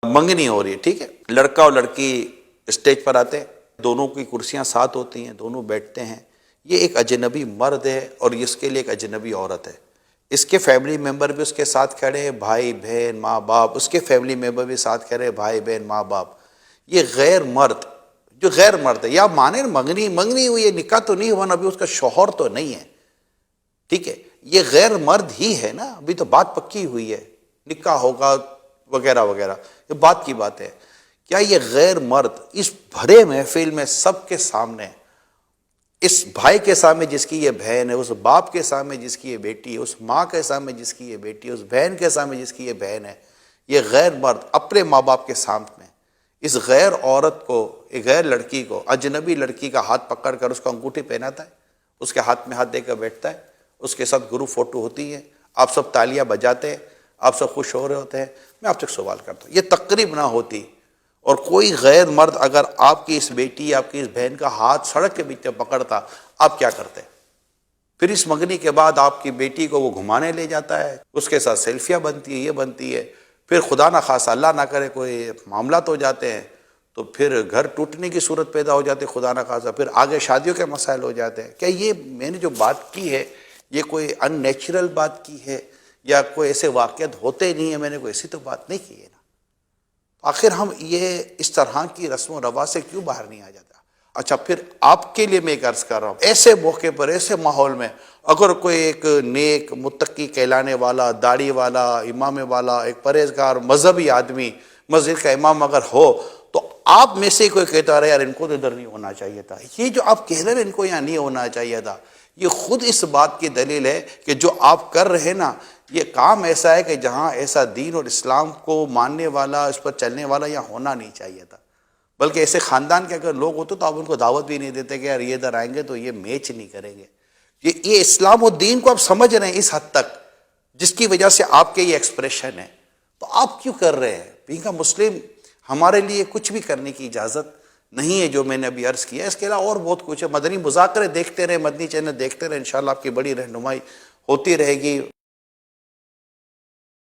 منگنی ہو رہی ہے، ٹھیک ہے، لڑکا اور لڑکی اسٹیج پر آتے ہیں، دونوں کی کرسیاں ساتھ ہوتی ہیں، دونوں بیٹھتے ہیں، یہ ایک اجنبی مرد ہے اور اس کے لیے ایک اجنبی عورت ہے، اس کے فیملی ممبر بھی اس کے ساتھ کھڑے ہیں، بھائی بہن ماں باپ، اس کے فیملی ممبر بھی ساتھ کھڑے ہیں، بھائی بہن ماں باپ، یہ غیر مرد جو غیر مرد ہے، یا مانے منگنی ہوئی ہے، نکاح تو نہیں ہوا نا، ابھی اس کا شوہر تو نہیں ہے، ٹھیک ہے، یہ غیر مرد ہی ہے نا، ابھی تو بات پکی ہوئی ہے، نکاح ہوگا وغیرہ وغیرہ، یہ بات کی بات ہے۔ کیا یہ غیر مرد اس بھرے محفل میں سب کے سامنے، اس بھائی کے سامنے جس کی یہ بہن ہے، اس باپ کے سامنے جس کی یہ بیٹی ہے، اس ماں کے سامنے جس کی یہ بیٹی ہے، اس بہن کے سامنے جس کی یہ بہن ہے، یہ غیر مرد اپنے ماں باپ کے سامنے اس غیر عورت کو، ایک غیر لڑکی کو، اجنبی لڑکی کا ہاتھ پکڑ کر اس کو انگوٹھی پہناتا ہے، اس کے ہاتھ میں ہاتھ دے کر بیٹھتا ہے، اس کے ساتھ گروپ فوٹو ہوتی ہے، آپ سب تالیاں بجاتے ہیں، آپ سب خوش ہو رہے ہوتے ہیں۔ میں آپ سے ایک سوال کرتا ہوں، یہ تقریب نہ ہوتی اور کوئی غیر مرد اگر آپ کی اس بیٹی، آپ کی اس بہن کا ہاتھ سڑک کے بیچ میں پکڑتا، آپ کیا کرتے؟ پھر اس منگنی کے بعد آپ کی بیٹی کو وہ گھمانے لے جاتا ہے، اس کے ساتھ سیلفیاں بنتی ہیں، یہ بنتی ہے، پھر خدا نہ خواستہ اللہ نہ کرے کوئی معاملات ہو جاتے ہیں تو پھر گھر ٹوٹنے کی صورت پیدا ہو جاتی ہے، خدا نہ خواستہ پھر آگے شادیوں کے مسائل ہو جاتے ہیں۔ کیا یہ میں نے جو بات کی ہے یہ کوئی ان نیچرل بات کی ہے یا کوئی ایسے واقعات ہوتے نہیں ہیں؟ میں نے کوئی ایسی تو بات نہیں کی ہے نا۔ آخر ہم یہ اس طرح کی رسم و رواج سے کیوں باہر نہیں آ جاتا؟ اچھا، پھر آپ کے لیے میں ایک عرض کر رہا ہوں، ایسے موقع پر، ایسے ماحول میں اگر کوئی ایک نیک متقی کہلانے والا، داڑھی والا، امام والا، ایک پرہیزگار مذہبی آدمی، مسجد کا امام اگر ہو تو آپ میں سے کوئی کہتا رہے یار ان کو تو ادھر نہیں ہونا چاہیے تھا، یہ جو آپ کہہ رہے ہیں ان کو یہاں نہیں ہونا چاہیے تھا، یہ خود اس بات کی دلیل ہے کہ جو آپ کر رہے ہیں نا، یہ کام ایسا ہے کہ جہاں ایسا دین اور اسلام کو ماننے والا، اس پر چلنے والا یہاں ہونا نہیں چاہیے تھا، بلکہ ایسے خاندان کے اگر لوگ ہوتے تو آپ ان کو دعوت بھی نہیں دیتے کہ یار یہ ادھر آئیں گے تو یہ میچ نہیں کریں گے۔ یہ اسلام و دین کو آپ سمجھ رہے ہیں اس حد تک جس کی وجہ سے آپ کے یہ ایکسپریشن ہے، تو آپ کیوں کر رہے ہیں؟ بینگ اے مسلم ہمارے لیے کچھ بھی کرنے کی اجازت نہیں ہے جو میں نے ابھی عرض کیا ہے، اس کے علاوہ اور بہت کچھ ہے۔ مدنی مذاکرے دیکھتے رہے، مدنی چینل دیکھتے رہے، انشاءاللہ آپ کی بڑی رہنمائی ہوتی رہے گی۔